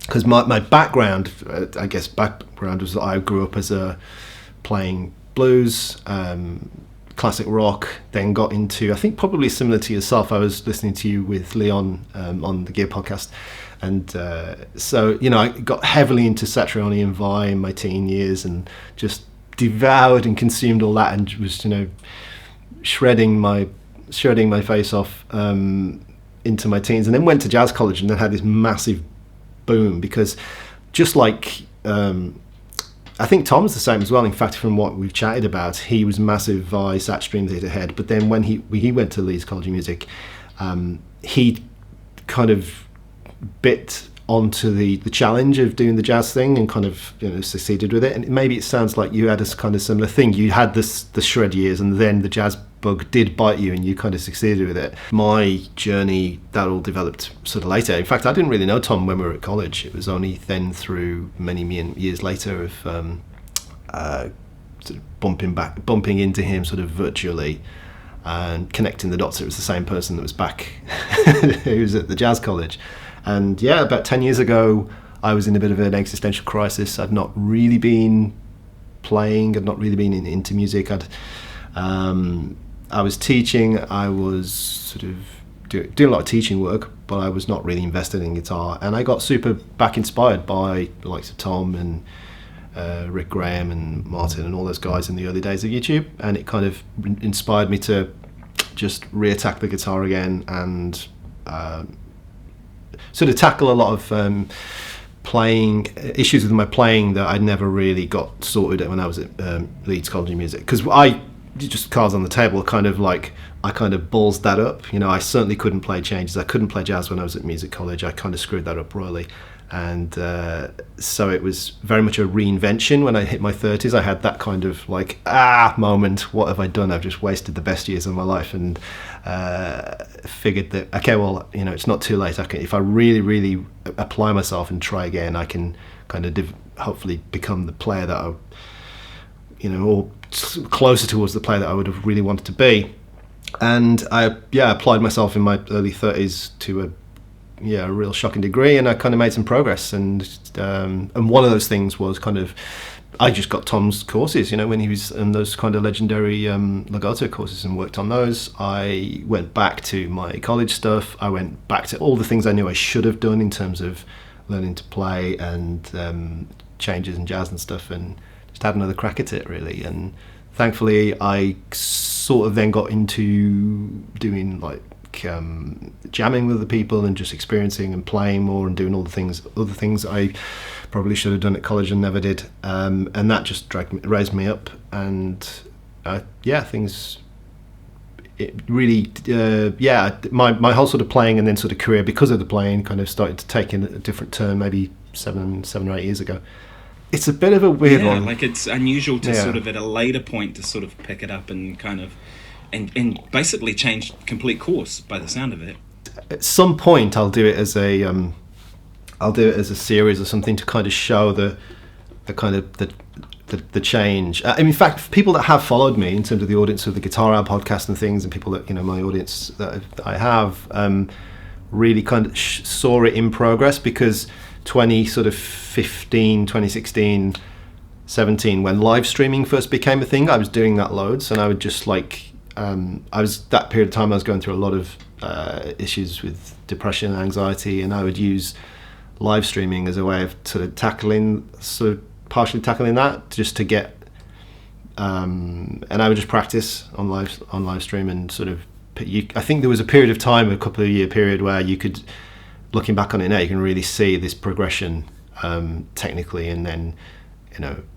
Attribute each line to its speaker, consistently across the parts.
Speaker 1: because my background, I guess was that I grew up as playing blues, classic rock, then got into, I think probably similar to yourself, I was listening to you with Leon on the Gear podcast, and so I got heavily into Satriani and Vi in my teen years, and just devoured and consumed all that, and was shredding my face off into my teens, and then went to jazz college, and then had this massive boom, because just like I think Tom's the same as well. In fact, from what we've chatted about, he was massive Vi Sat Stream Theatre head, but then when he went to Leeds College of Music, he kind of bit onto the challenge of doing the jazz thing, and kind of succeeded with it. And maybe it sounds like you had a kind of similar thing. You had the shred years, and then the jazz bug did bite you, and you kind of succeeded with it. My journey, that all developed sort of later. In fact, I didn't really know Tom when we were at college. It was only then, through many years later, of sort of bumping into him sort of virtually and connecting the dots. It was the same person that was back who was at the jazz college. And yeah, about 10 years ago, I was in a bit of an existential crisis. I'd not really been playing, I'd not really been into music. I was teaching, I was sort of doing a lot of teaching work, but I was not really invested in guitar. And I got super back inspired by the likes of Tom and Rick Graham and Martin and all those guys in the early days of YouTube. And it kind of inspired me to just reattack the guitar again, and sort of tackle a lot of playing issues with my playing that I'd never really got sorted when I was at Leeds College of Music, because just cards on the table, kind of like I kind of balls that up. I certainly couldn't play changes. I couldn't play jazz when I was at music college. I kind of screwed that up royally, and so it was very much a reinvention. When I hit my 30s, I had that kind of like moment. What have I done? I've just wasted the best years of my life, and figured that, okay, well, it's not too late. If I really, really apply myself and try again, I can kind of hopefully become the player that I, or closer towards the player that I would have really wanted to be. And I applied myself in my early 30s to a real shocking degree, and I kind of made some progress. And one of those things was kind of, I just got Tom's courses, when he was in those kind of legendary Legato courses, and worked on those. I went back to my college stuff. I went back to all the things I knew I should have done in terms of learning to play and changes and jazz and stuff, and just had another crack at it, really. And thankfully, I sort of then got into doing like jamming with other people, and just experiencing and playing more, and doing all the other things I probably should have done at college and never did. And that just raised me up, and things. It really, my whole sort of playing and then sort of career, because of the playing, kind of started to take in a different turn, maybe seven or 8 years ago. It's a bit of a weird one.
Speaker 2: Like it's unusual to sort of at a later point to sort of pick it up and kind of and basically change complete course by the sound of it.
Speaker 1: At some point, I'll do it as a series or something to kind of show the kind of the change. In fact, people that have followed me in terms of the audience of the Guitar Hour podcast and things, and people that my audience that I have really kind of saw it in progress, because 2016, 17, when live streaming first became a thing, I was doing that loads, and I would just that period of time I was going through a lot of issues with depression and anxiety, and I would use live streaming as a way of partially tackling that, just to get and I would just practice on live stream, and sort of I think there was a period of time, a couple of year period, where you could, looking back on it now, you can really see this progression technically, and then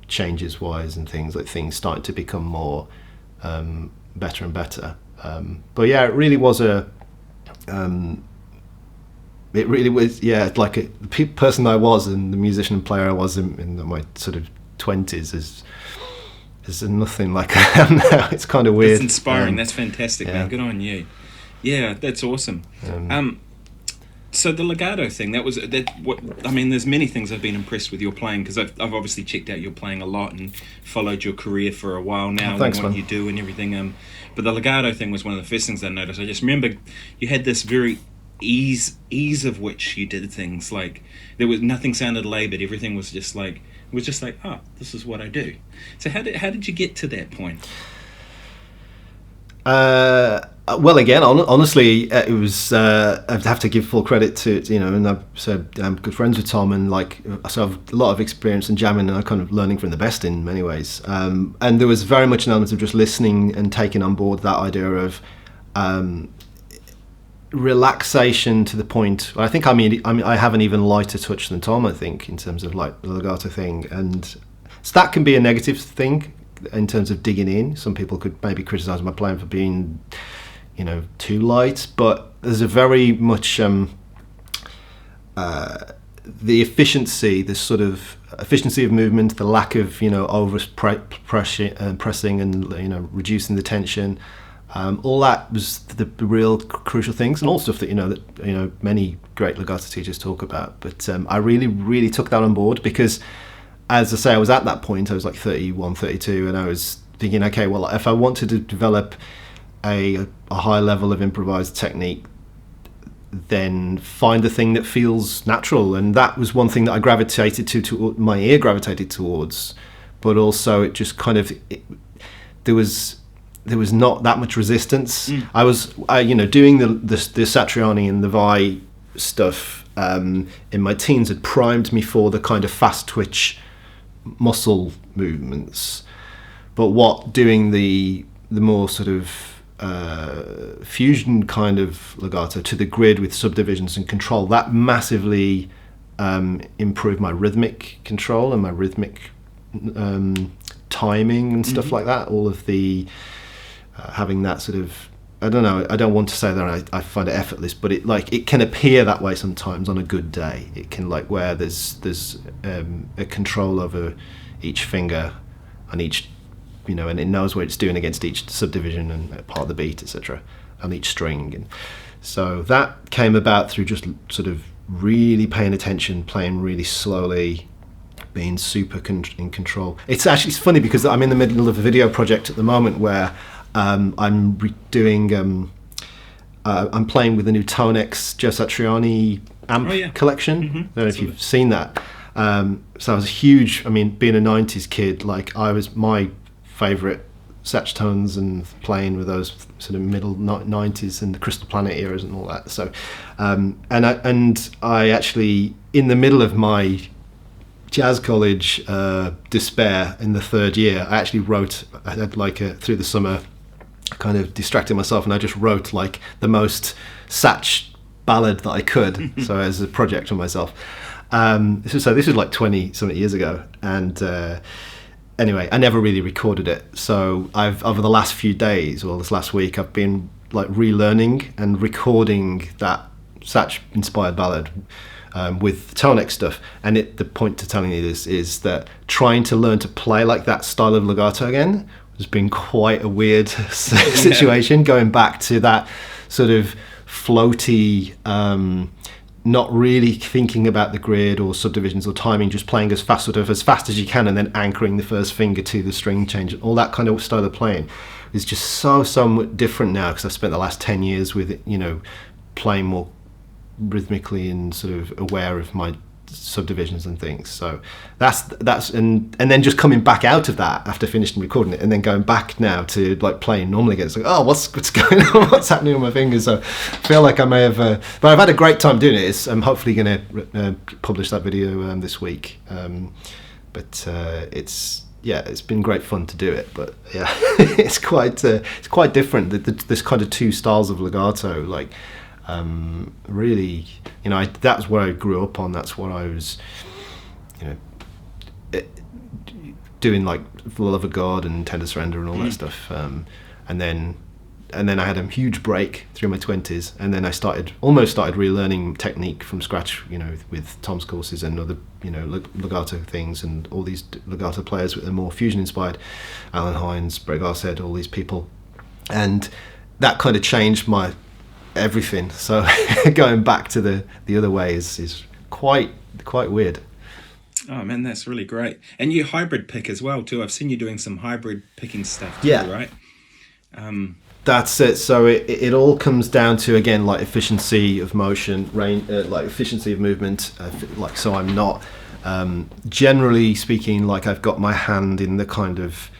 Speaker 1: changes wise and things started to become more better and better. But yeah, it really was like a person I was, and the musician and player I was in my sort of 20s is nothing like I am now. It's kind of weird.
Speaker 2: It's inspiring. That's fantastic, man. Good on you. Yeah, that's awesome. So the legato thing, there's many things I've been impressed with your playing, because I've obviously checked out your playing a lot and followed your career for a while now,
Speaker 1: thanks,
Speaker 2: and what
Speaker 1: man.
Speaker 2: you do and everything. But the legato thing was one of the first things I noticed. I just remember you had this very ease of which you did things. Like there was nothing sounded laboured. Everything was just like oh, this is what I do. So how did you get to that point?
Speaker 1: Well, again, honestly, it was. I have to give full credit to and I'm good friends with Tom, and so I've a lot of experience in jamming, and I'm kind of learning from the best in many ways. And there was very much an element of just listening and taking on board that idea of relaxation to the point. I think I have an even lighter touch than Tom, I think, in terms of like the legato thing, and so that can be a negative thing in terms of digging in. Some people could maybe criticize my playing for being too light, but there's a very much the efficiency, this sort of efficiency of movement, the lack of over pressing and reducing the tension. All that was the real crucial things, and all stuff that many great legato teachers talk about. But I really, really took that on board because, as I say, I was at that point. I was like 31, 32, and I was thinking, okay, well, if I wanted to develop a high level of improvised technique, then find the thing that feels natural. And that was one thing that I gravitated to my ear gravitated towards, but also it just kind of there was not that much resistance. I was doing the Satriani and the Vi stuff in my teens had primed me for the kind of fast twitch muscle movements, but what doing the more sort of fusion kind of legato to the grid with subdivisions and control, that massively improved my rhythmic control and my rhythmic timing and stuff like that. All of the having that sort of, I don't know, I don't want to say that I find it effortless, but it can appear that way sometimes on a good day. It can where there's a control over each finger and each and it knows what it's doing against each subdivision and part of the beat, etc., and each string. And so that came about through just sort of really paying attention, playing really slowly, being super in control. It's funny because I'm in the middle of a video project at the moment where I'm doing I'm playing with the new Tonex Joe Satriani amp collection. I don't know if you've seen that. So I was huge. I mean, being a 90s kid, I was my favourite Satchtones and playing with those sort of middle 90s and the Crystal Planet eras and all that. So and I actually, in the middle of my jazz college despair in the third year, I actually wrote, I had through the summer, kind of distracted myself, and I just wrote the most Satch ballad that I could. So as a project on myself. This was like 20 something years ago, and anyway, I never really recorded it. So I've, over the last few days, or this last week, I've been relearning and recording that Satch inspired ballad with Tonex stuff. And the point to telling you this is that trying to learn to play like that style of legato again has been quite a weird situation, going back to that sort of floaty, not really thinking about the grid or subdivisions or timing, just playing as fast as you can, and then anchoring the first finger to the string change, and all that kind of style of playing is just so different now, because I've spent the last 10 years with it, playing more rhythmically and sort of aware of my subdivisions and things. So that's and then just coming back out of that after finishing recording it, and then going back now to playing normally again. It's what's going on, what's happening with my fingers. So I feel like I may have but I've had a great time doing it. I'm hopefully going to publish that video this week, but it's been great fun to do it. But yeah, it's quite different. There's kind of two styles of legato, really, that's where I grew up on. That's what I was, doing, For the Love of God and Tender Surrender and all that stuff. And then I had a huge break through my 20s, and then I almost started relearning technique from scratch, with Tom's courses and other, legato things, and all these legato players that are more fusion inspired, Alan Hines, Breg Arced, all these people, and that kind of changed my everything. So going back to the other way is quite weird.
Speaker 2: Oh man, that's really great. And you hybrid pick as well too. I've seen you doing some hybrid picking stuff too,
Speaker 1: yeah.
Speaker 2: Right?
Speaker 1: That's it. So it all comes down to, again, like efficiency of motion, like efficiency of movement. Like, so I'm not, generally speaking, like I've got my hand in the kind of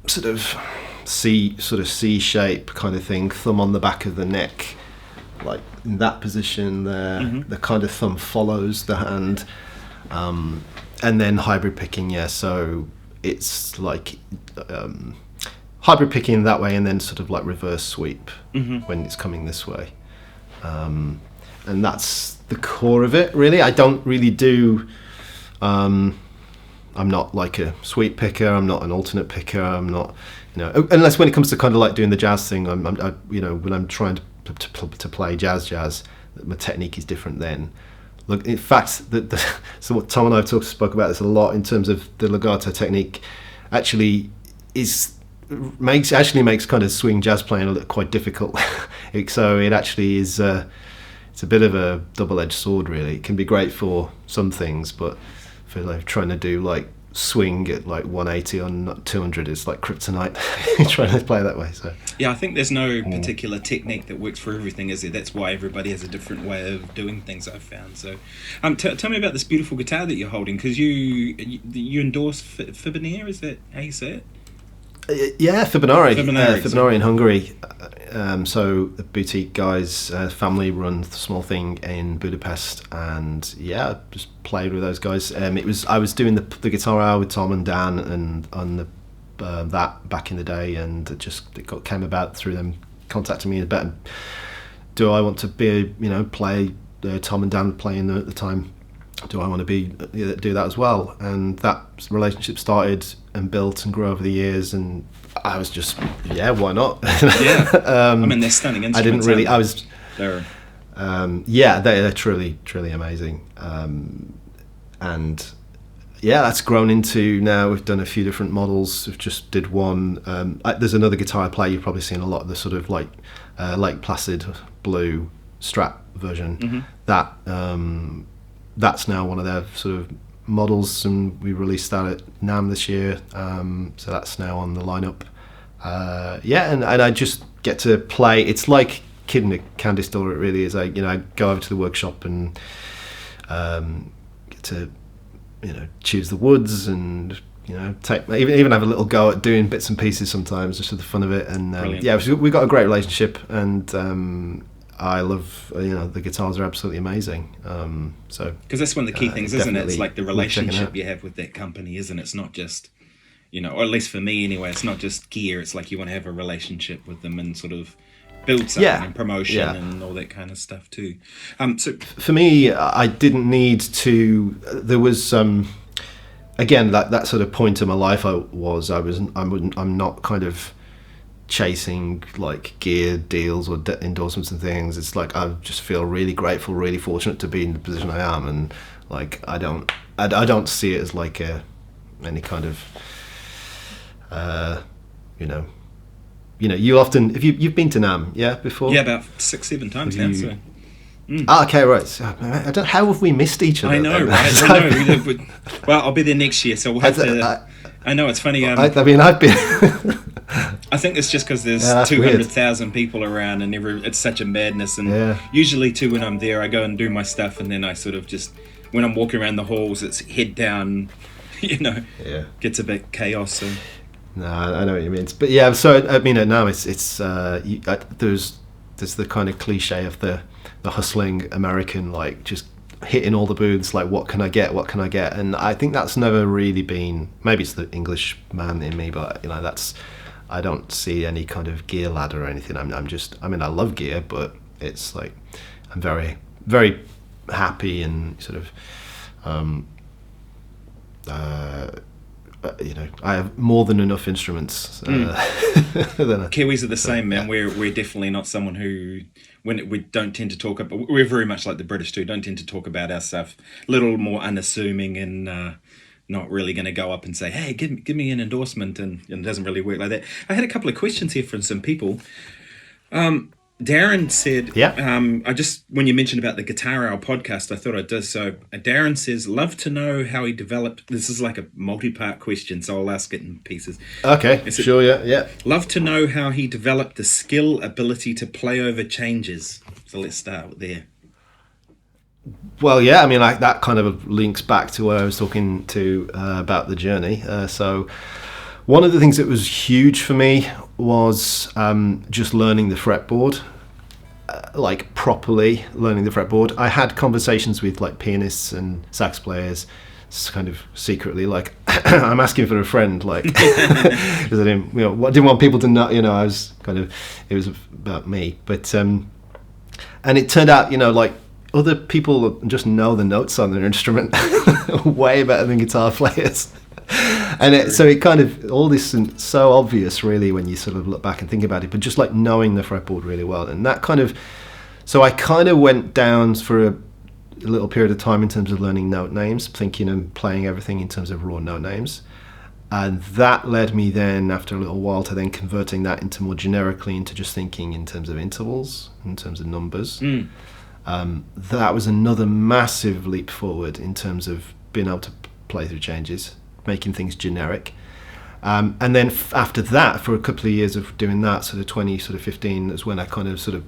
Speaker 1: sort of C shape kind of thing, thumb on the back of the neck, like in that position there. Mm-hmm. The kind of thumb follows the hand, and then hybrid picking. Yeah, so it's like. Hybrid picking that way, and then sort of like reverse sweep when it's coming this way, and that's the core of it, really. I don't really do. I'm not like a sweep picker. I'm not an alternate picker. I'm not, unless when it comes to kind of like doing the jazz thing. When I'm trying to play jazz, my technique is different then. Look, in fact, so what Tom and I have spoke about this a lot in terms of the legato technique. Actually, makes kind of swing jazz playing quite difficult. So it actually is it's a bit of a double-edged sword, really. It can be great for some things, but for like trying to do like swing at like 180 on 200 is like kryptonite. Trying to play that way. So
Speaker 2: yeah, I think there's no particular technique that works for everything, is there? That's why everybody has a different way of doing things, I've found. So tell me about this beautiful guitar that you're holding, because you endorse Fibenare, is that how you say it?
Speaker 1: Yeah, Fibenare in Hungary. So the boutique guys, family run the small thing in Budapest, and yeah, just played with those guys. I was doing the guitar hour with Tom and Dan, and on that back in the day, and it came about through them contacting me about, do I want to play Tom and Dan playing at the time? Do I want to do that as well? And that relationship started and built and grew over the years, and I was just, why not?
Speaker 2: Yeah. I mean, they're stunning instruments.
Speaker 1: I didn't really. I was.
Speaker 2: They're
Speaker 1: they're truly, truly amazing. And yeah, that's grown into now. We've done a few different models. We've just did one. There's another guitar I play. You've probably seen a lot of the sort of like Lake Placid blue Strat version. Mm-hmm. That's now one of their sort of models, and we released that at NAMM this year. So that's now on the lineup. And I just get to play. It's like Kid in a Candy Store. It really is. I go over to the workshop and get to choose the woods and take even have a little go at doing bits and pieces sometimes, just for the fun of it. And we've got a great relationship, and I love, the guitars are absolutely amazing.
Speaker 2: Because that's one of the key things, isn't it? It's like the relationship you have with that company, isn't it? It's not just, or at least for me anyway, it's not just gear. It's like you want to have a relationship with them and sort of build something and promotion and all that kind of stuff too. So
Speaker 1: for me, I didn't need to. There was again that sort of point in my life. I'm not kind of chasing like gear deals or endorsements and things. It's like I just feel really grateful, really fortunate to be in the position I am, and like I don't see it as like any kind of you often, if you've been to NAMM before,
Speaker 2: about 6-7 times now. So
Speaker 1: okay, right. So, I don't. How have we missed each other?
Speaker 2: I know,
Speaker 1: then?
Speaker 2: Right? I know. Well, I'll be there next year, so we'll have to. I know it's funny.
Speaker 1: I've been.
Speaker 2: I think it's just because there's 200,000 people around, and it's such a madness. And usually, too, when I'm there, I go and do my stuff, and then I sort of just, when I'm walking around the halls, it's head down. Gets a bit chaos. So.
Speaker 1: No, I know what you mean. But yeah, so I mean, now it's there's the kind of cliche of the hustling American, like just hitting all the booths, like what can I get, and I think that's never really been. Maybe it's the English man in me, but I don't see any kind of gear ladder or anything. I love gear, but it's like I'm very, very happy and sort of I have more than enough instruments.
Speaker 2: Kiwis are the same, man. We're definitely not someone who, when we don't tend to talk about, we're very much like the British too, don't tend to talk about our stuff, a little more unassuming and not really going to go up and say, hey, give me an endorsement, and it doesn't really work like that. I had a couple of questions here from some people. Darren said,
Speaker 1: yeah.
Speaker 2: I just, when you mentioned about the Guitar Hour podcast, I thought I'd do so. Darren says, love to know how he developed, this is like a multi-part question, so I'll ask it in pieces.
Speaker 1: Okay, sure, yeah.
Speaker 2: Love to know how he developed the skill, ability to play over changes. So let's start there.
Speaker 1: Well, yeah, I mean, like that kind of links back to what I was talking to about the journey. So one of the things that was huge for me was just learning the fretboard, like properly learning the fretboard. I had conversations with like pianists and sax players, kind of secretly, like I'm asking for a friend, like because I didn't want people to know. I was kind of, it was about me, but and it turned out, like other people just know the notes on their instrument way better than guitar players. And so it kind of, all this is so obvious really when you sort of look back and think about it, but just like knowing the fretboard really well. And that kind of, so I kind of went down for a little period of time in terms of learning note names, thinking and playing everything in terms of raw note names. And that led me then, after a little while, to then converting that into more generically into just thinking in terms of intervals, in terms of numbers. That was another massive leap forward in terms of being able to play through changes, making things generic. And then after that, for a couple of years of doing that, sort of 2015, is when I kind of sort of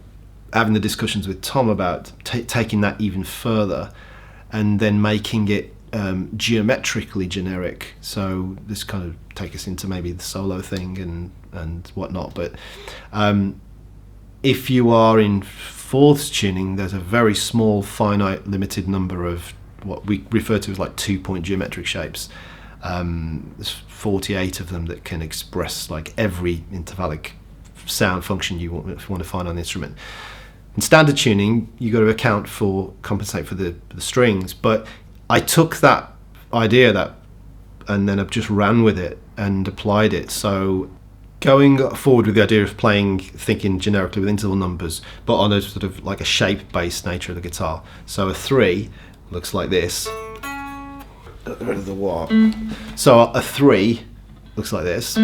Speaker 1: having the discussions with Tom about taking that even further and then making it geometrically generic. So this kind of take us into maybe the solo thing and whatnot. But if you are in fourths tuning, there's a very small, finite, limited number of what we refer to as like 2-point geometric shapes. There's 48 of them that can express like every intervallic sound function you want to find on the instrument. In standard tuning, you got to compensate for the strings. But I took that idea and then I've just ran with it and applied it. So going forward with the idea of thinking generically with interval numbers, but on a sort of like a shape-based nature of the guitar. So a 3 looks like this. Get rid of the warp. So a 3 looks like this.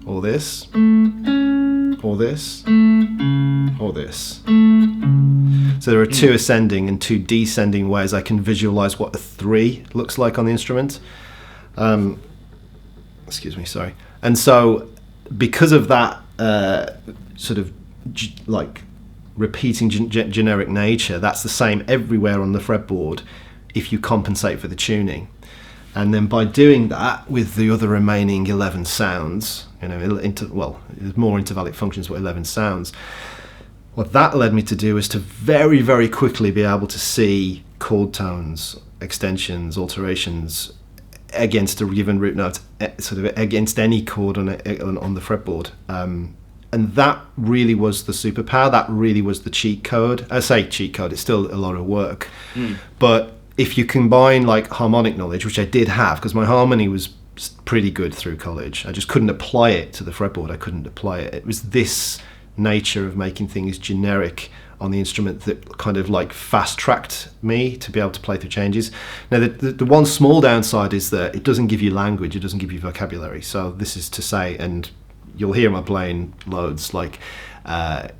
Speaker 1: Or this. Or this. Or this. So there are 2 ascending and 2 descending ways I can visualize what a 3 looks like on the instrument. Excuse me, sorry. And so because of that sort of like repeating generic nature, that's the same everywhere on the fretboard if you compensate for the tuning. And then by doing that with the other remaining 11 sounds, there's more intervallic functions, but 11 sounds. What that led me to do is to very, very quickly be able to see chord tones, extensions, alterations against a given root note, sort of against any chord on the fretboard. And that really was the superpower. That really was the cheat code. I say cheat code, it's still a lot of work. But if you combine like harmonic knowledge, which I did have, because my harmony was pretty good through college, I just couldn't apply it to the fretboard. I couldn't apply it. It was this nature of making things generic on the instrument that kind of like fast-tracked me to be able to play through changes. Now, the one small downside is that it doesn't give you language, it doesn't give you vocabulary. So this is to say, and you'll hear my playing loads, like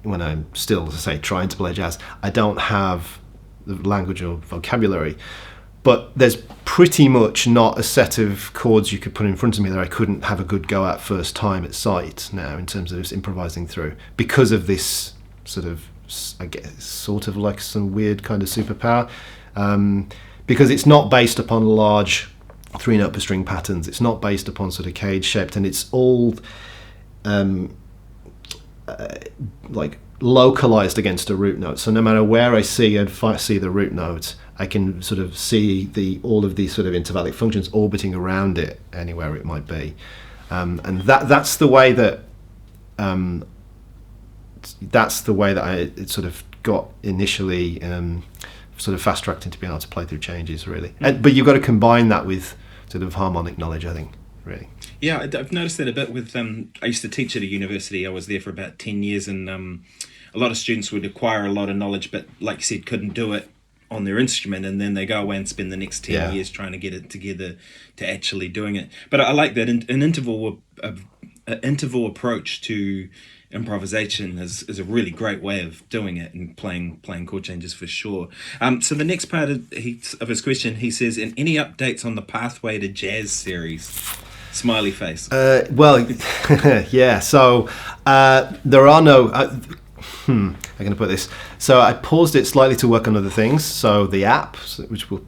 Speaker 1: when I'm still, as I say, trying to play jazz, I don't have the language or vocabulary. But there's pretty much not a set of chords you could put in front of me that I couldn't have a good go at first time at sight now in terms of just improvising through, because of this sort of, I guess, sort of like some weird kind of superpower. Because it's not based upon large 3-note per string patterns. It's not based upon sort of cage shaped, and it's all like localized against a root note. So no matter where I see the root note, I can sort of see all of these sort of intervallic functions orbiting around it anywhere it might be, and that's the way that I sort of got initially sort of fast tracked into being able to play through changes really. But you've got to combine that with sort of harmonic knowledge, I think, really.
Speaker 2: Yeah, I've noticed that a bit with I used to teach at a university. I was there for about 10 years, and a lot of students would acquire a lot of knowledge, but like you said, couldn't do it on their instrument, and then they go away and spend the next 10 years trying to get it together to actually doing it. But I like that an interval approach to improvisation is a really great way of doing it and playing chord changes for sure. So the next part of his question, he says, "And any updates on the Pathway to Jazz series?" Smiley face.
Speaker 1: Well, yeah. So there are no. I'm going to put this. So I paused it slightly to work on other things. So the app, which we'll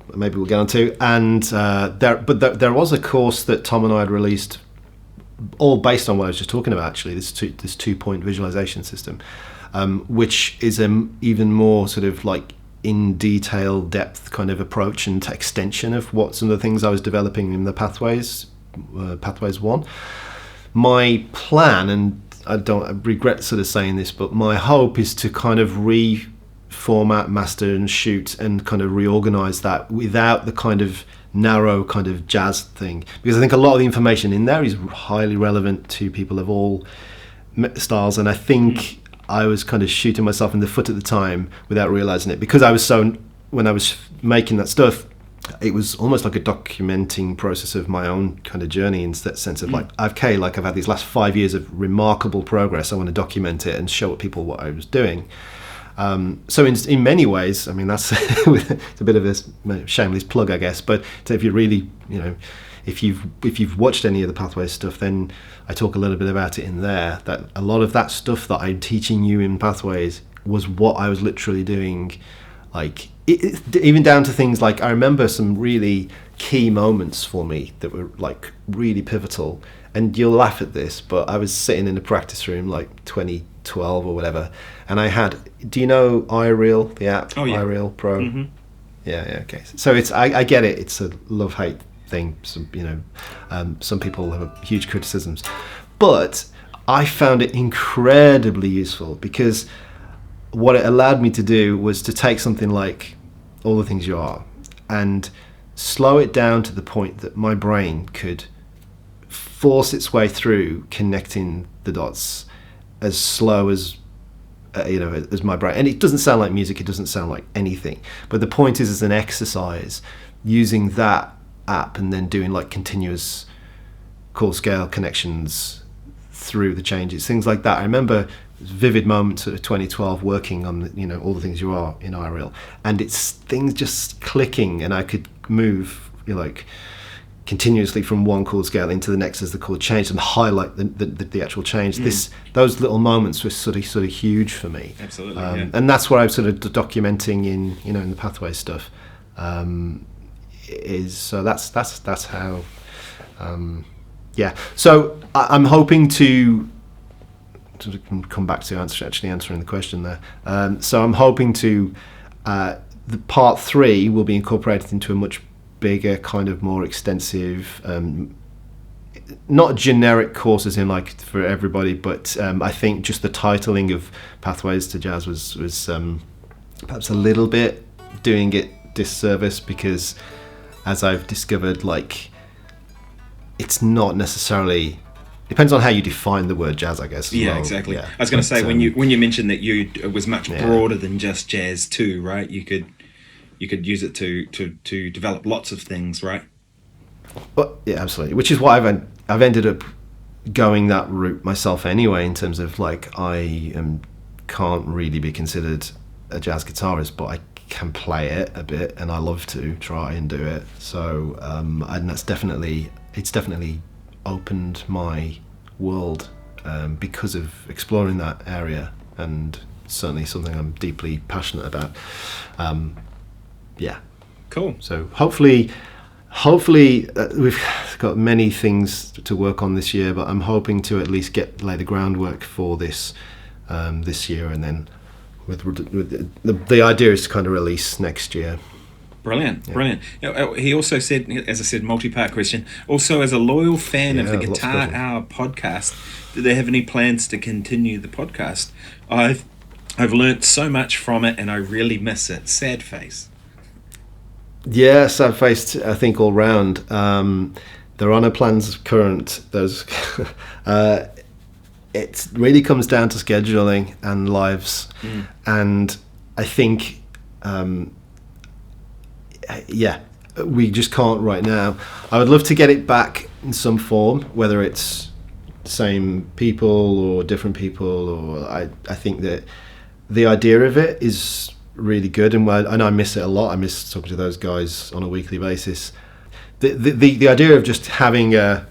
Speaker 1: get onto, and there was a course that Tom and I had released, all based on what I was just talking about. Actually, this 2-point visualization system, which is an even more sort of like in detail depth kind of approach and extension of what some of the things I was developing in the Pathways 1. My plan, and I regret sort of saying this, but my hope is to kind of reformat, master and shoot and kind of reorganize that without the kind of narrow kind of jazz thing, because I think a lot of the information in there is highly relevant to people of all styles, and I think I was kind of shooting myself in the foot at the time without realizing it, because when I was making that stuff, it was almost like a documenting process of my own kind of journey, in that sense of I've had these last 5 years of remarkable progress. I want to document it and show people what I was doing. So in many ways, I mean, that's it's a bit of a shameless plug, I guess. But if you really, if you've watched any of the Pathways stuff, then I talk a little bit about it in there. That a lot of that stuff that I'm teaching you in Pathways was what I was literally doing, even down to things like, I remember some really key moments for me that were like really pivotal. And you'll laugh at this, but I was sitting in a practice room like 2012 or whatever, and I had, do you know iReal, the app?
Speaker 2: Oh, yeah.
Speaker 1: iReal Pro?
Speaker 2: Mm-hmm.
Speaker 1: Yeah, okay. So it's, I get it, it's a love-hate thing. Some people have huge criticisms, but I found it incredibly useful, because what it allowed me to do was to take something like All the Things You Are and slow it down to the point that my brain could force its way through connecting the dots as slow as as my brain. And it doesn't sound like music, it doesn't sound like anything, but the point is, as an exercise, using that app and then doing like continuous chord scale connections through the changes, things like that. I remember vivid moments of 2012 working on All the Things You Are in iReal, and it's things just clicking, and I could move continuously from one chord scale into the next as the chord changed, and highlight the actual change. Those little moments were sort of huge for me.
Speaker 2: Absolutely.
Speaker 1: And that's what I'm sort of documenting in the Pathways stuff. So that's how. So I'm hoping to come back to actually answering the question there. So I'm hoping to the part 3 will be incorporated into a much bigger, kind of more extensive, not generic courses in like for everybody, but I think just the titling of Pathways to Jazz was perhaps a little bit doing it disservice, because as I've discovered, like, it's not necessarily, depends on how you define the word jazz, I guess.
Speaker 2: Yeah, exactly. I was going to say, when you mentioned that it was much broader than just jazz too, right? You could use it to develop lots of things, right?
Speaker 1: Well, yeah, absolutely. Which is why I've ended up going that route myself anyway, in terms of like, I can't really be considered a jazz guitarist, but I can play it a bit, and I love to try and do it. So and it's definitely opened my world because of exploring that area, and certainly something I'm deeply passionate about.
Speaker 2: Cool.
Speaker 1: So hopefully we've got many things to work on this year, but I'm hoping to at least lay the groundwork for this this year, and then with the idea is to kind of release next year.
Speaker 2: Brilliant. He also said, as I said, multi-part question, also as a loyal fan of the Guitar Hour podcast, do they have any plans to continue the podcast? I've learnt so much from it, and I really miss it. Sad face.
Speaker 1: Yeah, sad face, I think, all round. There are no plans current. There's it really comes down to scheduling and lives, and I think we just can't right now. I would love to get it back in some form, whether it's same people or different people, or I think that the idea of it is really good, and I miss it a lot. I miss talking to those guys on a weekly basis. The idea of just having a,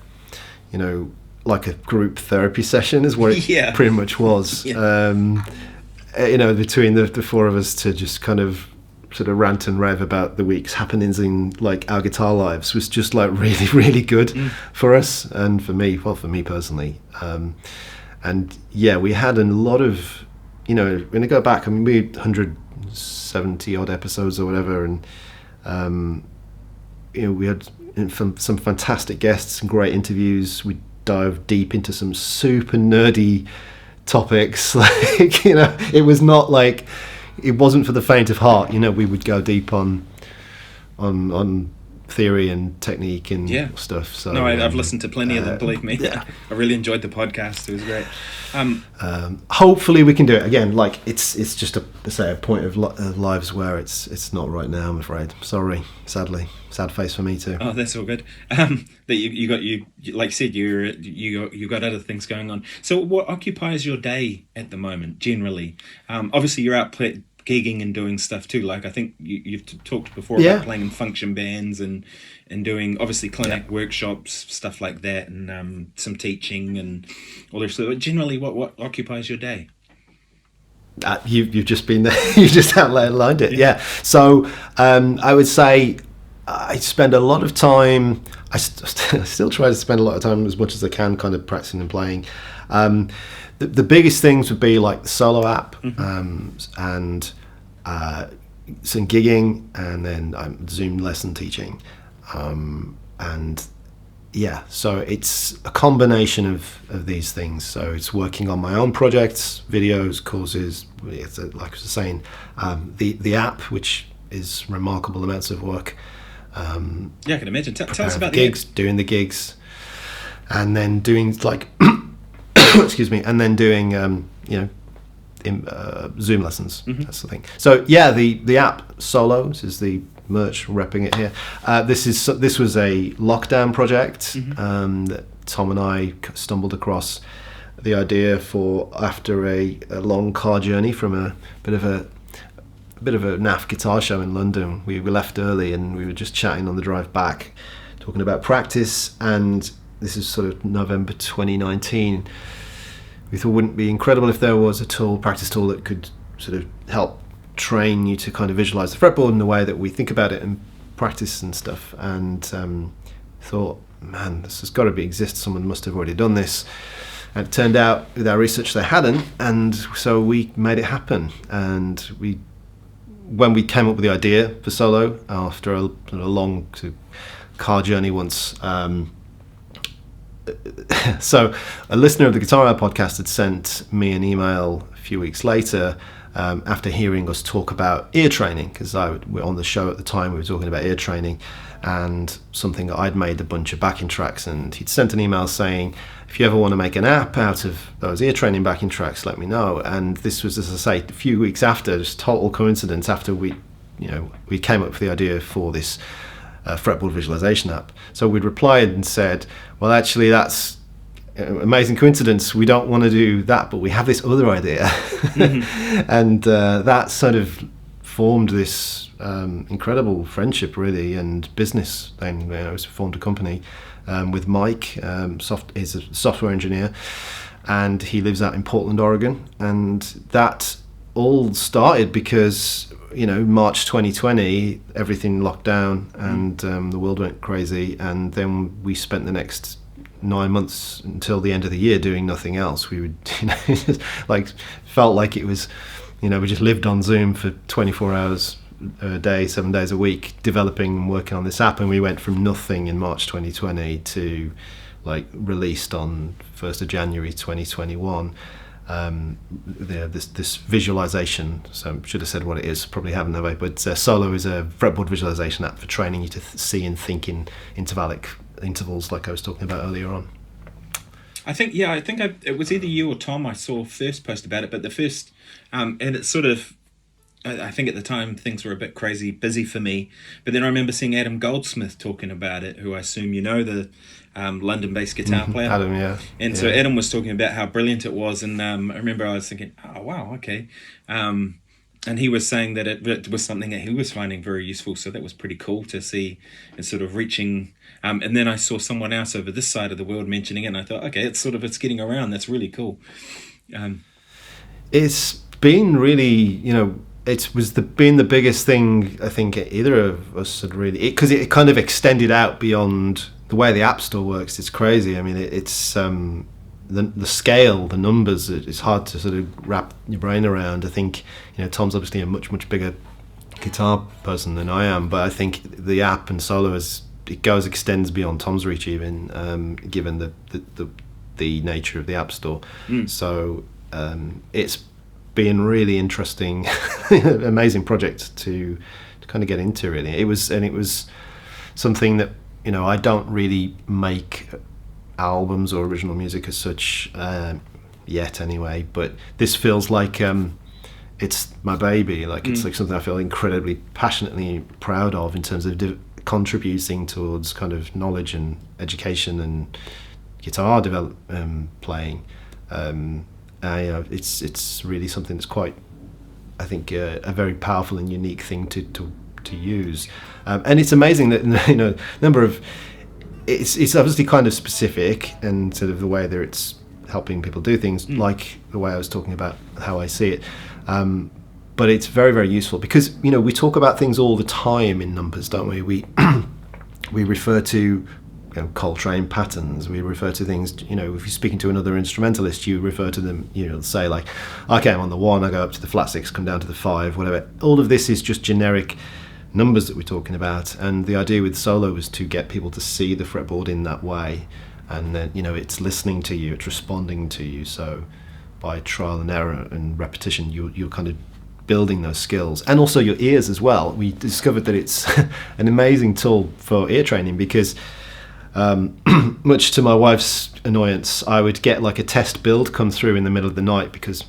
Speaker 1: like a group therapy session is what it pretty much was. Between the four of us to just kind of sort of rant and rave about the week's happenings in like our guitar lives was just like really, really good for us and for me personally. And yeah, we had a lot of, when I go back, I mean, we had 170 odd episodes or whatever, and we had some fantastic guests and great interviews. We dived deep into some super nerdy topics. Like, it was not like, it wasn't for the faint of heart. We would go deep on theory and technique and stuff. So
Speaker 2: no, I've listened to plenty of them. Believe me, I really enjoyed the podcast. It was great.
Speaker 1: Hopefully we can do it again. Like it's just a point of lives where it's not right now. I'm afraid. Sorry, sadly, sad face for me too.
Speaker 2: Oh, that's all good. That you like you said, you got other things going on. So what occupies your day at the moment generally? Obviously you're out gigging and doing stuff too. Like I think you've talked before about playing in function bands and doing obviously clinic workshops, stuff like that, and some teaching and all this. So generally, what occupies your day?
Speaker 1: You've just been there. You just outlined it. Yeah. So I would say I spend a lot of time. I still try to spend a lot of time as much as I can, kind of practicing and playing. The biggest things would be like the solo app, and some gigging, and then Zoom lesson teaching, and so it's a combination of these things. So it's working on my own projects, videos, courses. It's like I was saying, the app, which is remarkable amounts of work.
Speaker 2: I can imagine. Tell us about
Speaker 1: gigs, doing the gigs, and then doing like. Excuse me, and then doing Zoom lessons. That's the thing. So the app Solos is the merch, repping it here. This was a lockdown project that Tom and I stumbled across the idea for after a long car journey from a bit of a naff guitar show in London. We left early and we were just chatting on the drive back, talking about practice, and this is sort of November 2019. We thought, wouldn't it be incredible if there was a practice tool that could sort of help train you to kind of visualize the fretboard in the way that we think about it and practice and stuff. And thought, man, this has got to exist. Someone must have already done this. And it turned out with our research they hadn't, and so we made it happen. And when we came up with the idea for Solo after a long car journey once. So a listener of the Guitar Hour podcast had sent me an email a few weeks later after hearing us talk about ear training, because we're on the show at the time, we were talking about ear training and something that I'd made a bunch of backing tracks, and he'd sent an email saying, if you ever want to make an app out of those ear training backing tracks, let me know. And this was, as I say, a few weeks after, just total coincidence, after we came up with the idea for this fretboard visualization app. So we'd replied and said, well, actually that's an amazing coincidence, we don't want to do that, but we have this other idea. And that sort of formed this incredible friendship really, and business. Then we formed a company with Mike. He's a software engineer and he lives out in Portland, Oregon, and that all started because March 2020, everything locked down and the world went crazy, and then we spent the next 9 months until the end of the year doing nothing else. We would, felt like it was, we just lived on Zoom for 24 hours a day, 7 days a week, developing and working on this app, and we went from nothing in March 2020 to released on 1st of January 2021. This visualization, so I should have said what it is, probably haven't, have I? But Solo is a fretboard visualization app for training you to see and think in intervals, like I was talking about earlier on.
Speaker 2: I think it was either you or Tom I saw first post about it, but the first, and it's sort of I think at the time things were a bit crazy busy for me, but then I remember seeing Adam Goldsmith talking about it, who I assume you know, the London-based guitar player.
Speaker 1: Adam, yeah.
Speaker 2: And so Adam was talking about how brilliant it was, and I remember I was thinking, oh wow, okay. And he was saying that it was something that he was finding very useful, so that was pretty cool to see it sort of reaching. And then I saw someone else over this side of the world mentioning it, and I thought, okay, it's getting around. That's really cool.
Speaker 1: It's been really, been the biggest thing I think either of us had really, because it kind of extended out beyond the way the App Store works. It's crazy. I mean, it's the scale, the numbers. It's hard to sort of wrap your brain around. I think Tom's obviously a much bigger guitar person than I am, but I think the app and solo extends beyond Tom's reach even, given the nature of the App Store. So it's been really interesting, amazing project to kind of get into. Really, it was something that I don't really make albums or original music as such yet, anyway. But this feels like it's my baby. Like it's like something I feel incredibly passionately proud of in terms of contributing towards kind of knowledge and education and guitar playing. It's really something that's quite, I think, a very powerful and unique thing to use, and it's amazing that number of it's obviously kind of specific and sort of the way that it's helping people do things, like the way I was talking about how I see it. But it's very, very useful because we talk about things all the time in numbers, don't we? We refer to Coltrane patterns. We refer to things, if you're speaking to another instrumentalist, you refer to them, say like, okay, I'm on the 1, I go up to the flat 6, come down to the 5, whatever. All of this is just generic numbers that we're talking about, and the idea with solo was to get people to see the fretboard in that way, and then it's listening to you, it's responding to you. So by trial and error and repetition, you're kind of building those skills, and also your ears as well. We discovered that it's an amazing tool for ear training because much to my wife's annoyance, I would get like a test build come through in the middle of the night because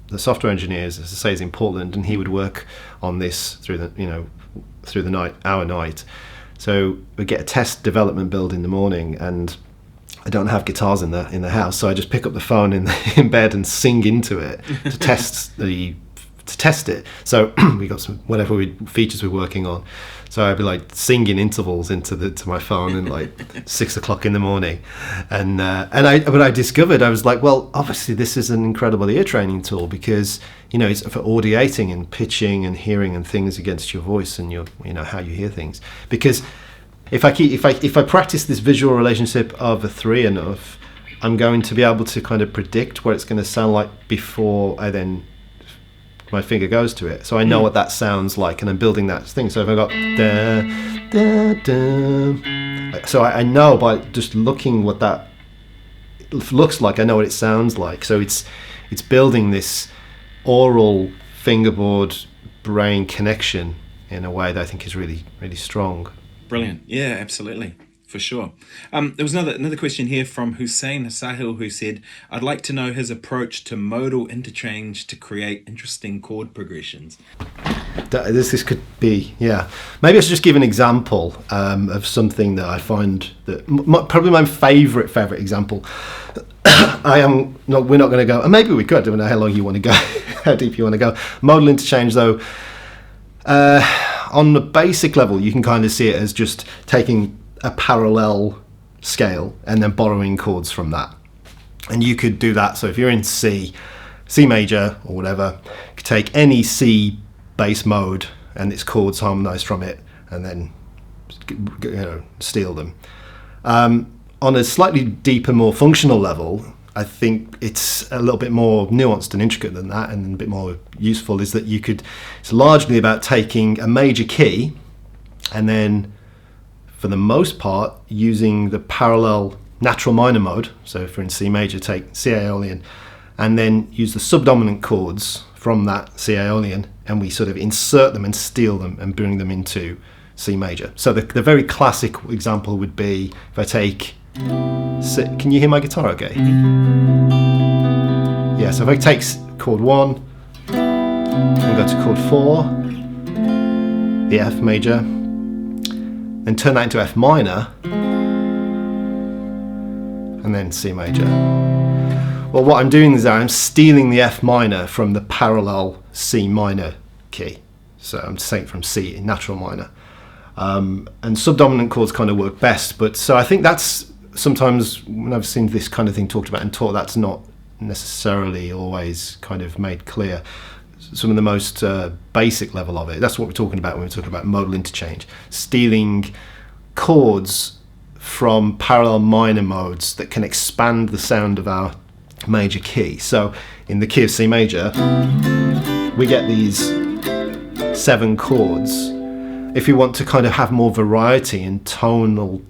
Speaker 1: the software engineers, as I say, is in Portland, and he would work on this through the night, our night. So we get a test development build in the morning, and I don't have guitars in the house, so I just pick up the phone in bed and sing into it to test it. So we got some features we're working on. So I'd be like singing intervals to my phone and like 6 o'clock in the morning, and I discovered, I was like, well, obviously this is an incredible ear training tool because it's for audiating and pitching and hearing and things against your voice and your how you hear things. Because if I practice this visual relationship of a 3 enough, I'm going to be able to kind of predict what it's going to sound like before my finger goes to it, so I know what that sounds like, and I'm building that thing. So if I got da da da, so I know by just looking what that looks like, I know what it sounds like. So it's building this oral fingerboard brain connection in a way that I think is really, really strong.
Speaker 2: Brilliant. Yeah, absolutely. For sure. There was another question here from Hussein Sahil, who said, I'd like to know his approach to modal interchange to create interesting chord progressions.
Speaker 1: This could be, yeah. Maybe I should just give an example of something that I find that probably my favourite example. We're not going to go, and maybe we could, I don't know how long you want to go, how deep you want to go. Modal interchange, though, on the basic level, you can kind of see it as just taking a parallel scale and then borrowing chords from that, and you could do that. So if you're in C major or whatever, you could take any C bass mode and its chords harmonized from it, and then steal them. On a slightly deeper, more functional level, I think it's a little bit more nuanced and intricate than that, and a bit more useful is that it's largely about taking a major key and then, for the most part, using the parallel natural minor mode. So if we're in C major, take C Aeolian, and then use the subdominant chords from that C Aeolian, and we sort of insert them and steal them and bring them into C major. So the very classic example would be if I take, can you hear my guitar okay? Yeah, so if I take chord 1 and then go to chord 4, the F major, then turn that into F minor, and then C major. Well, what I'm doing is I'm stealing the F minor from the parallel C minor key. So I'm saying from C in natural minor. And subdominant chords kind of work best, but so I think that's sometimes when I've seen this kind of thing talked about and taught, that's not necessarily always kind of made clear. Some of the most basic level of it, that's what we're talking about when we're talking about modal interchange, stealing chords from parallel minor modes that can expand the sound of our major key. So in the key of C major, we get these 7 chords. If you want to kind of have more variety in tonal,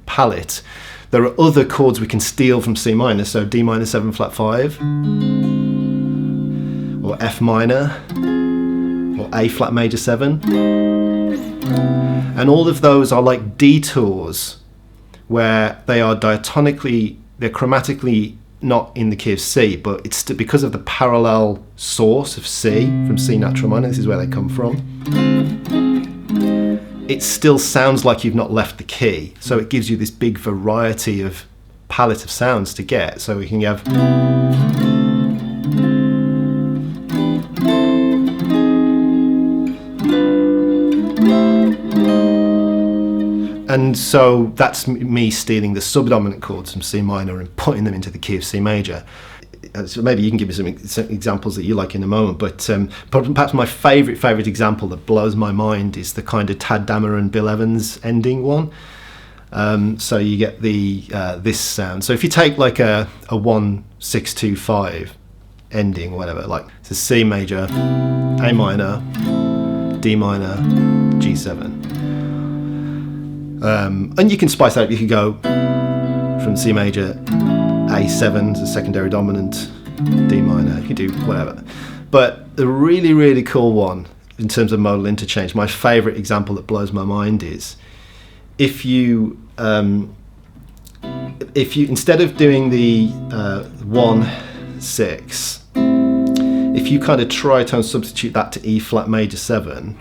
Speaker 1: palette, there are other chords we can steal from C minor, so D minor 7 flat 5, or F minor, or A flat major 7. And all of those are like detours where they are diatonically, they're chromatically not in the key of C, but it's because of the parallel source of C from C natural minor, this is where they come from. It still sounds like you've not left the key, so it gives you this big variety of palette of sounds to get. So we can have and so that's me stealing the subdominant chords from C minor and putting them into the key of C major. So maybe you can give me some examples that you like in a moment, but perhaps my favourite example that blows my mind is the kind of Tad Dameron and Bill Evans ending one. So you get the this sound. So if you take like a 1-6-2-5 ending, whatever, like it's a C major, A minor, D minor, G7. And you can spice that up. You could go from C major, A7 to secondary dominant, D minor, you can do whatever. But the really, really cool one in terms of modal interchange, my favourite example that blows my mind is if you instead of doing the 1-6, if you kind of try to substitute that to E flat major 7,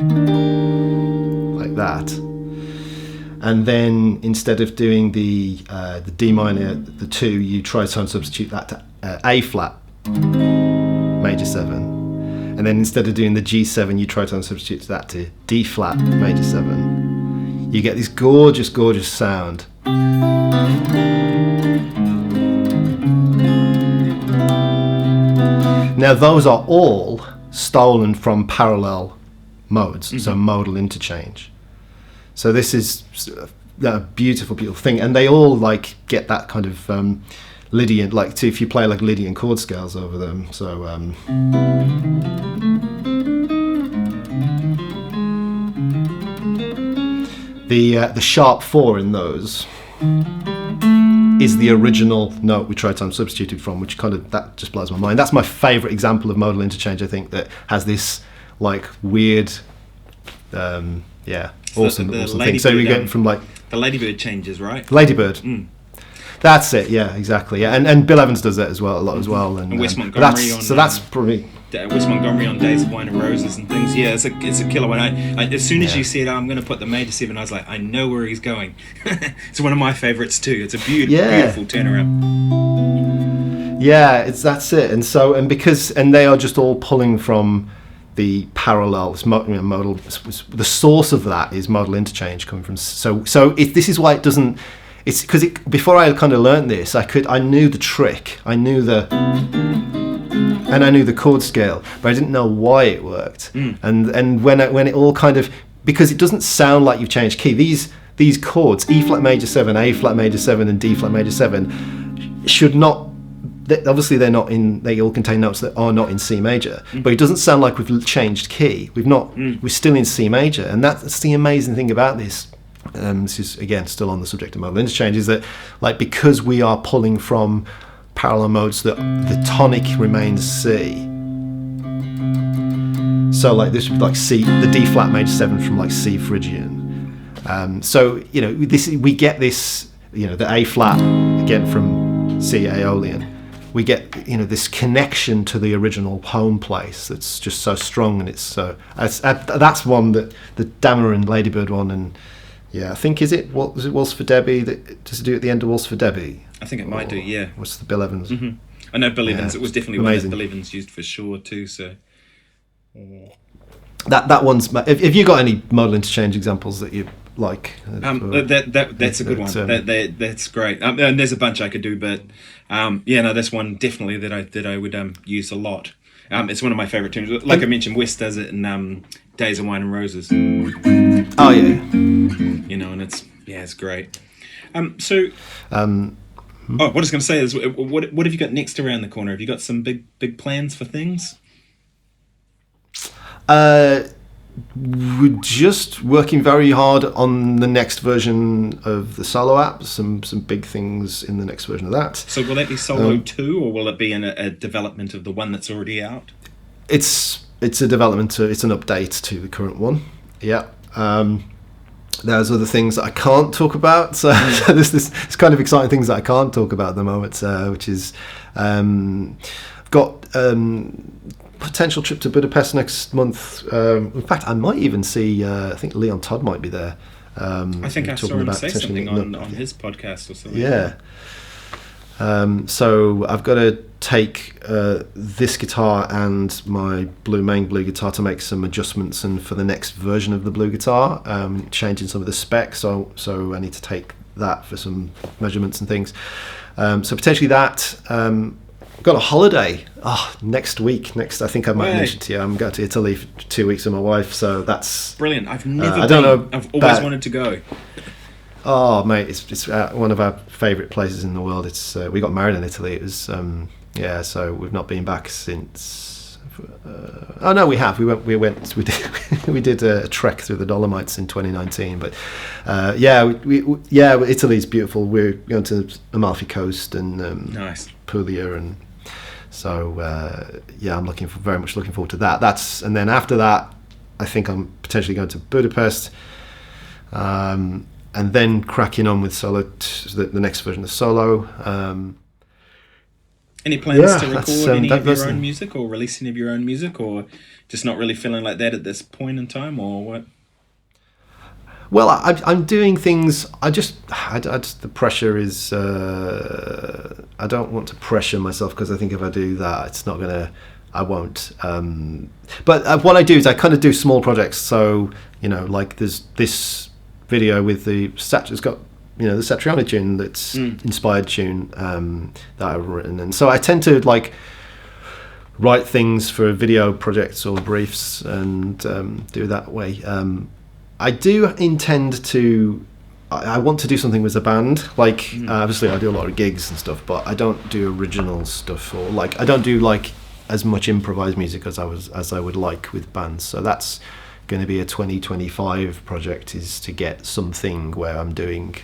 Speaker 1: like that, and then instead of doing the D minor, the 2, you try to substitute that to A flat major 7, and then instead of doing the G7, you try to substitute that to D flat major 7. You get this gorgeous, gorgeous sound. Now those are all stolen from parallel modes, so modal interchange. So this is a beautiful, beautiful thing, and they all like get that kind of Lydian, like if you play like Lydian chord scales over them. So the sharp 4 in those is the original note we tried to substitute from, which kind of, that just blows my mind. That's my favourite example of modal interchange, I think, that has this like weird, awesome thing. So we get from like
Speaker 2: the Ladybird changes, right?
Speaker 1: Ladybird. That's it. Yeah, exactly. Yeah, and Bill Evans does that as well, a lot as well. And
Speaker 2: Wes Montgomery
Speaker 1: that's probably
Speaker 2: Wes Montgomery on Days of Wine and Roses and things. Yeah, it's a killer one. I as soon as you said, I'm going to put the major 7, I was like, I know where he's going. It's one of my favourites too. It's a beautiful turnaround.
Speaker 1: Yeah, that's it. And so and they are just all pulling from the parallel modal. The source of that is modal interchange coming from. So this is why it doesn't. It's because before I kind of learned this, I knew the trick. I knew the chord scale, but I didn't know why it worked. And when it all kind of, because it doesn't sound like you've changed key. These chords, E flat major 7, A flat major 7, and D flat major 7, should not. Obviously, they're not in. They all contain notes that are not in C major, but it doesn't sound like we've changed key. We've not. We're still in C major, and that's the amazing thing about this. This is again still on the subject of modal interchange, is that like because we are pulling from parallel modes, that the tonic remains C. So like this, like C, the D flat major 7 from like C Phrygian. So we get this, the A flat again from C Aeolian, we get this connection to the original home place that's just so strong, and it's so that's one that the Dammer and Ladybird one, and I think what was it Waltz for Debbie, that does it do at the end of Waltz for Debbie?
Speaker 2: I think it might do, yeah.
Speaker 1: What's the Bill Evans?
Speaker 2: Mm-hmm. I know Bill Evans. It was definitely
Speaker 1: amazing.
Speaker 2: One that Bill Evans used for sure too. So
Speaker 1: that one's. If you got any modal interchange examples that you like,
Speaker 2: that's a good one. That's great. And there's a bunch I could do, but that's one definitely that I would use a lot. It's one of my favorite tunes. Like I mentioned, West does it in Days of Wine and Roses.
Speaker 1: Oh yeah.
Speaker 2: And it's great. What I was going to say is, what have you got next around the corner? Have you got some big plans for things?
Speaker 1: We're just working very hard on the next version of the solo app. Some big things in the next version of that.
Speaker 2: So will that be solo 2, or will it be in a development of the one that's already out?
Speaker 1: It's a development. It's an update to the current one. Yeah. There's other things that I can't talk about. So there's this kind of exciting things that I can't talk about at the moment, which is I've got potential trip to Budapest next month. In fact, I might even see. I think Leon Todd might be there.
Speaker 2: I think I saw him say something on his podcast or something.
Speaker 1: Yeah. So I've got to take this guitar and my main blue guitar to make some adjustments, and for the next version of the blue guitar, changing some of the specs. So I need to take that for some measurements and things. So potentially that. I've got a holiday next week. I think I might mention to you, I'm going to Italy for 2 weeks with my wife. So that's
Speaker 2: brilliant. I've never been. I've always wanted to go.
Speaker 1: Oh mate, it's one of our favourite places in the world. It's we got married in Italy. It was so we've not been back since. We have. We did a trek through the Dolomites in 2019. But Italy's beautiful. We're going to Amalfi Coast and
Speaker 2: nice
Speaker 1: Puglia, and so I'm very much looking forward to that. And then after that, I think I'm potentially going to Budapest. And then cracking on with solo, the next version of solo.
Speaker 2: Any plans to record any of your own music, or release any of your own music, or just not really feeling like that at this point in time, or what?
Speaker 1: Well, I'm doing things. The pressure is. I don't want to pressure myself, because I think if I do that, it's not gonna. I won't. But what I do is I kind of do small projects. So like there's this video with it's got the Satriani tune that's inspired tune that I've written, and so I tend to write things for video projects or briefs and do that way. I do intend to. I want to do something with a band. Obviously, I do a lot of gigs and stuff, but I don't do original stuff, or I don't do as much improvised music as I would like with bands. So that's going to be a 2025 project, is to get something where I'm doing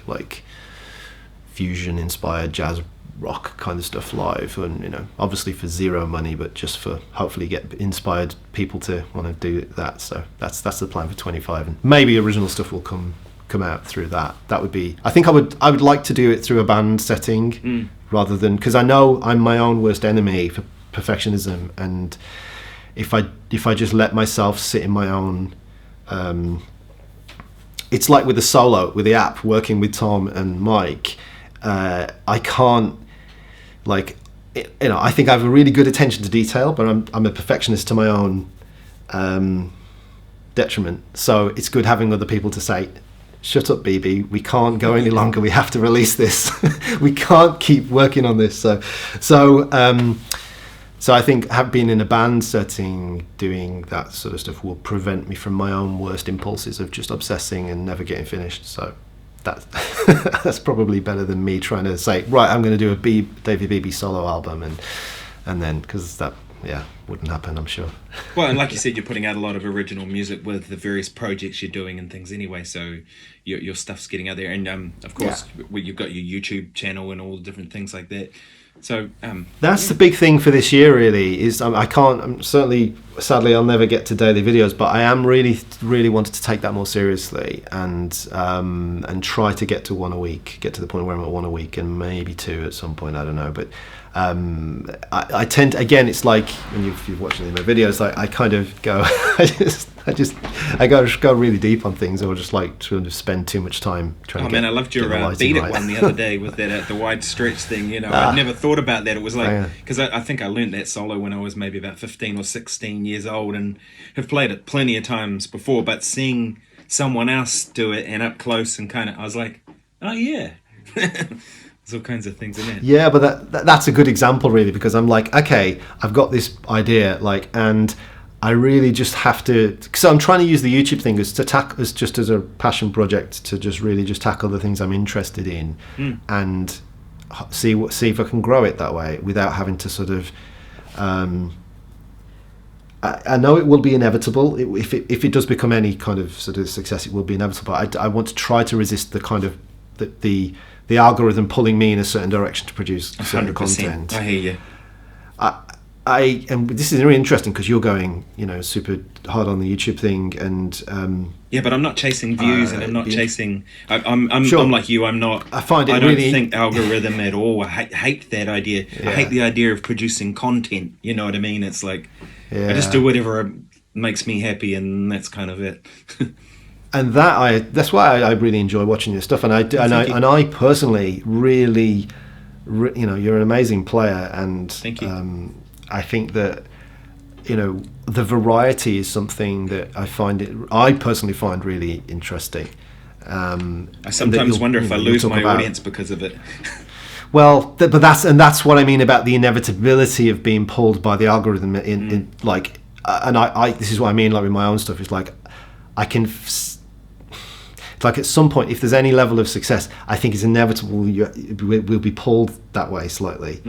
Speaker 1: fusion inspired jazz rock kind of stuff live, and obviously for zero money, but just for hopefully get inspired people to want to do that. So that's the plan for 25, and maybe original stuff will come out through that. That would be, I think I would like to do it through a band setting rather than, because I know I'm my own worst enemy for perfectionism, and if I just let myself sit in my own, it's like with the solo, with the app, working with Tom and Mike, I can't, I think I have a really good attention to detail, but I'm a perfectionist to my own detriment. So it's good having other people to say, shut up, Beebee, we can't go any longer, we have to release this. We can't keep working on this. So I think being in a band setting, doing that sort of stuff will prevent me from my own worst impulses of just obsessing and never getting finished. So that's probably better than me trying to say, right, I'm going to do a David Beebee solo album, and then, because that wouldn't happen, I'm sure.
Speaker 2: Well, and like you said, you're putting out a lot of original music with the various projects you're doing and things anyway, so your stuff's getting out there, and of course you've got your YouTube channel and all the different things like that. So
Speaker 1: that's the big thing for this year. Really, is sadly, I'll never get to daily videos, but I am really wanted to take that more seriously and try to get to one a week, get to the point where I'm at one a week and maybe two at some point. I don't know, but I tend to, again, it's like when you've watched any of my videos, like I kind of go, I go really deep on things, or just like to spend too much time trying to.
Speaker 2: Oh man, I loved your Beat It one the other day with that the wide stretch thing. You know, I'd never thought about that. It was like, because I think I learned that solo when I was maybe about 15 or 16 years old, and have played it plenty of times before. But seeing someone else do it and up close and kind of, I was like, oh yeah. There's all kinds of things in it. Yeah,
Speaker 1: but that's a good example, really, because I'm like, okay, I've got this idea, like, and I really just have to. So I'm trying to use the YouTube thing as just as a passion project to just really just tackle the things I'm interested in, and see if I can grow it that way without having to sort of. I know it will be inevitable if it does become any kind of sort of success. It will be inevitable. But I want to try to resist the kind of the algorithm pulling me in a certain direction to produce certain
Speaker 2: 100%.
Speaker 1: Content.
Speaker 2: I hear you.
Speaker 1: And this is really interesting because you're going, super hard on the YouTube thing, and
Speaker 2: yeah, but I'm not chasing views, and I'm not chasing. I'm
Speaker 1: sure.
Speaker 2: I'm like you. I'm not.
Speaker 1: I find it
Speaker 2: I don't
Speaker 1: really
Speaker 2: think algorithm at all. I hate that idea.
Speaker 1: Yeah.
Speaker 2: I hate the idea of producing content. You know what I mean? It's like
Speaker 1: yeah.
Speaker 2: I just do whatever makes me happy, and that's kind of it.
Speaker 1: And that's why I really enjoy watching your stuff, and I personally really, you're an amazing player, and
Speaker 2: thank you.
Speaker 1: I think that the variety is something that I personally find really interesting.
Speaker 2: I sometimes wonder if I lose my audience because of it.
Speaker 1: Well, but that's what I mean about the inevitability of being pulled by the algorithm in like, and I this is what I mean, like with my own stuff. It's like I can. It's like at some point, if there's any level of success, I think it's inevitable we'll be pulled that way slightly.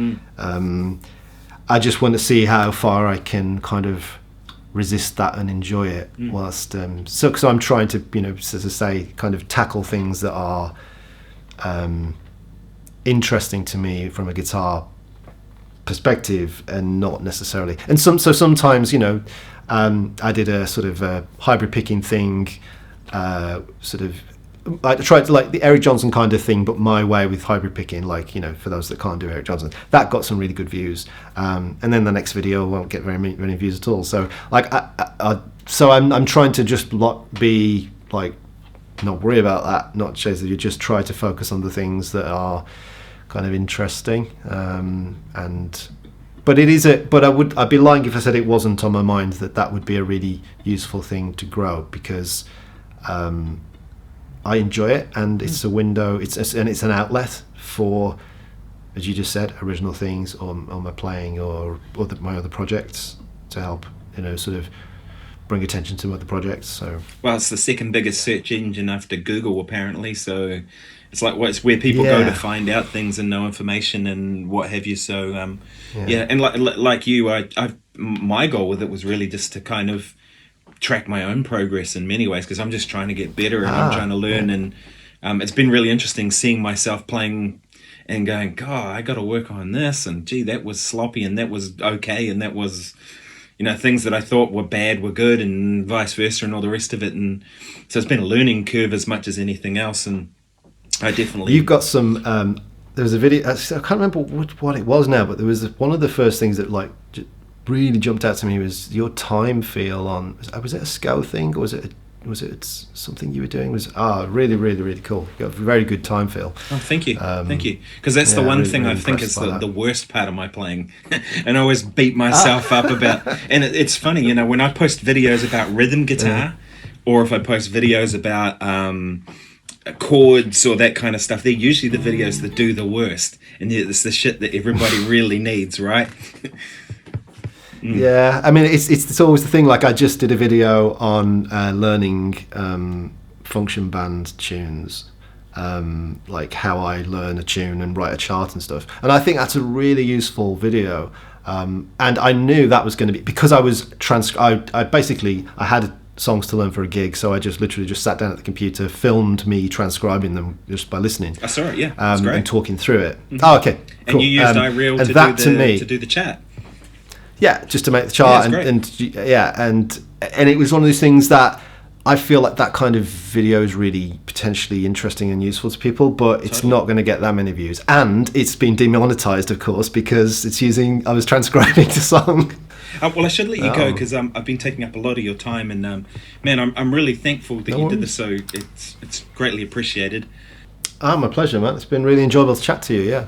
Speaker 1: I just want to see how far I can kind of resist that and enjoy it whilst. So I'm trying to, as I say, kind of tackle things that are interesting to me from a guitar perspective, and not necessarily. And sometimes, I did a sort of a hybrid picking thing. I tried to like the Eric Johnson kind of thing, but my way with hybrid picking, like, for those that can't do Eric Johnson, that got some really good views. And then the next video won't get very many views at all. So like, I'm trying to just be like, not worry about that, not chase it. You just try to focus on the things that are kind of interesting. But I'd be lying if I said it wasn't on my mind that would be a really useful thing to grow, because I enjoy it, and it's a window. It's an outlet for, as you just said, original things, or my playing, or my other projects, to help sort of bring attention to other projects. So
Speaker 2: it's the second biggest search engine after Google, apparently. So it's like it's where people go to find out things and know information and what have you. So and like you, my goal with it was really just to kind of track my own progress in many ways, because I'm just trying to get better, and I'm trying to learn, and it's been really interesting seeing myself playing and going, God, I got to work on this, and gee, that was sloppy, and that was okay, and that was things that I thought were bad were good, and vice versa, and all the rest of it. And so it's been a learning curve as much as anything else. And I definitely...
Speaker 1: You've got some... there was a video... I can't remember what it was now, but there was one of the first things that really jumped out to me was your time feel on... Was it a SCO thing, or was it something you were doing? Really, really, really cool. You got a very good time feel.
Speaker 2: Oh, thank you. Thank you. Because that's the one thing really I think is the worst part of my playing. And I always beat myself up about... And it's funny, when I post videos about rhythm guitar, or if I post videos about chords or that kind of stuff, they're usually the videos that do the worst. And it's the shit that everybody really needs, right?
Speaker 1: Yeah, I mean, it's always the thing. Like, I just did a video on learning function band tunes, like how I learn a tune and write a chart and stuff. And I think that's a really useful video. And I knew that was going to be, because I was I had songs to learn for a gig, so I just literally just sat down at the computer, filmed me transcribing them just by listening.
Speaker 2: I saw it, yeah. That's great.
Speaker 1: And talking through it. Mm-hmm. Oh, okay. Cool.
Speaker 2: And you used iReal to do the chat.
Speaker 1: Yeah, just to make the chart, and it was one of those things that I feel like that kind of video is really potentially interesting and useful to people, but it's not going to get that many views. And it's been demonetized, of course, because I was transcribing the song.
Speaker 2: Well, I should let you go because I've been taking up a lot of your time, and man, I'm really thankful that you did this. So it's greatly appreciated.
Speaker 1: My pleasure, man. It's been really enjoyable to chat to you. Yeah.